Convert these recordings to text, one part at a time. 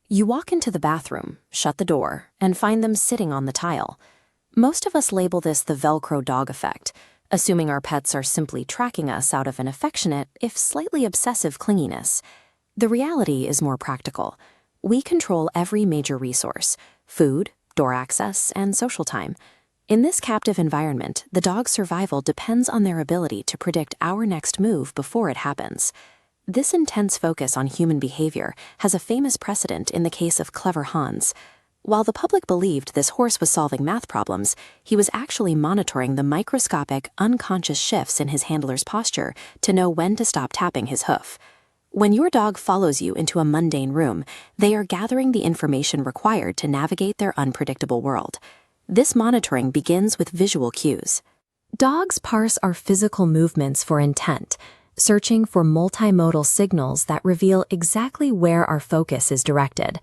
You walk into the bathroom, shut the door, and find them sitting on the tile. Most of us label this the Velcro dog effect, assuming our pets are simply tracking us out of an affectionate, if slightly obsessive clinginess. The reality is more practical. We control every major resource: food, door access, and social time. In this captive environment, the dog's survival depends on their ability to predict our next move before it happens. This intense focus on human behavior has a famous precedent in the case of Clever Hans. While the public believed this horse was solving math problems, he was actually monitoring the microscopic, unconscious shifts in his handler's posture to know when to stop tapping his hoof. When your dog follows you into a mundane room, they are gathering the information required to navigate their unpredictable world. This monitoring begins with visual cues. Dogs parse our physical movements for intent, searching for multimodal signals that reveal exactly where our focus is directed.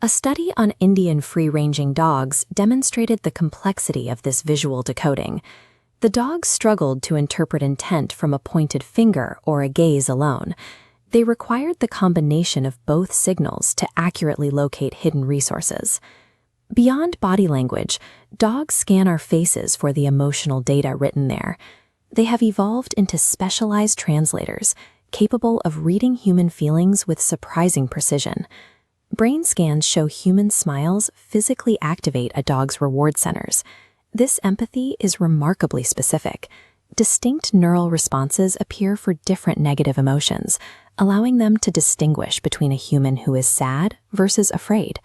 A study on Indian free-ranging dogs demonstrated the complexity of this visual decoding. The dogs struggled to interpret intent from a pointed finger or a gaze alone. They required the combination of both signals to accurately locate hidden resources. Beyond body language, dogs scan our faces for the emotional data written there. They have evolved into specialized translators, capable of reading human feelings with surprising precision. Brain scans show human smiles physically activate a dog's reward centers. This empathy is remarkably specific. Distinct neural responses appear for different negative emotions, allowing them to distinguish between a human who is sad versus afraid.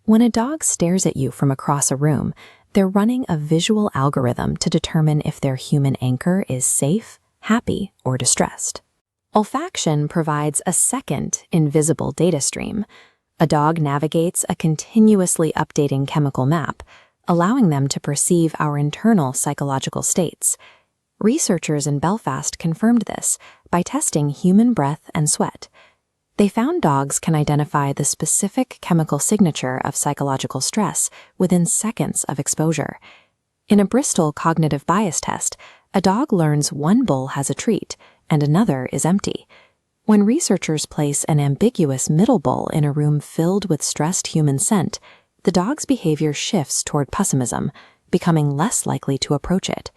When a dog stares at you from across a room, they're running a visual algorithm to determine if their human anchor is safe, happy, or distressed. Olfaction provides a second, invisible data stream. A dog navigates a continuously updating chemical map, allowing them to perceive our internal psychological states. Researchers in Belfast confirmed this by testing human breath and sweat. They found dogs can identify the specific chemical signature of psychological stress within seconds of exposure. In a Bristol cognitive bias test, a dog learns one bowl has a treat and another is empty. When researchers place an ambiguous middle bowl in a room filled with stressed human scent, the dog's behavior shifts toward pessimism, becoming less likely to approach it.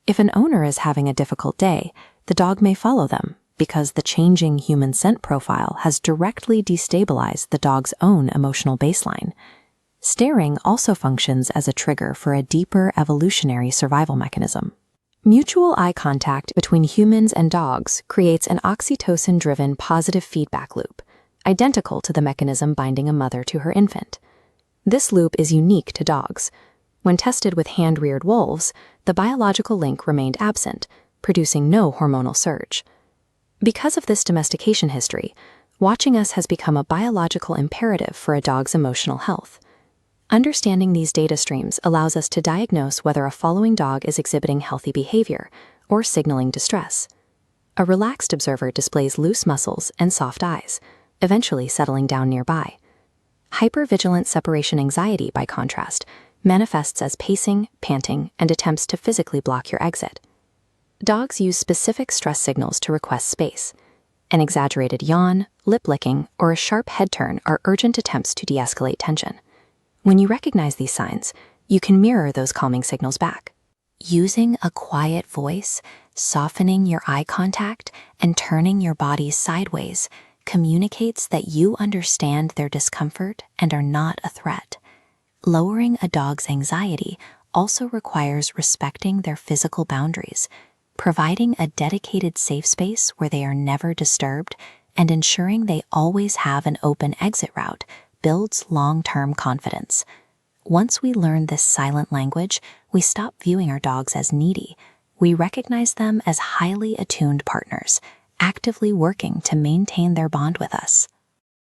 If an owner is having a difficult day, the dog may follow them, because the changing human scent profile has directly destabilized the dog's own emotional baseline. Staring also functions as a trigger for a deeper evolutionary survival mechanism. Mutual eye contact between humans and dogs creates an oxytocin-driven positive feedback loop, identical to the mechanism binding a mother to her infant. This loop is unique to dogs. When tested with hand-reared wolves, the biological link remained absent, producing no hormonal surge. Because of this domestication history, watching us has become a biological imperative for a dog's emotional health. Understanding these data streams allows us to diagnose whether a following dog is exhibiting healthy behavior or signaling distress. A relaxed observer displays loose muscles and soft eyes, eventually settling down nearby. Hypervigilant separation anxiety, by contrast, manifests as pacing, panting, and attempts to physically block your exit. Dogs use specific stress signals to request space. An exaggerated yawn, lip licking, or a sharp head turn are urgent attempts to de-escalate tension. When you recognize these signs, you can mirror those calming signals back. Using a quiet voice, softening your eye contact, and turning your body sideways communicates that you understand their discomfort and are not a threat. Lowering a dog's anxiety also requires respecting their physical boundaries, providing a dedicated safe space where they are never disturbed, and ensuring they always have an open exit route builds long-term confidence. Once we learn this silent language, we stop viewing our dogs as needy. We recognize them as highly attuned partners, actively working to maintain their bond with us.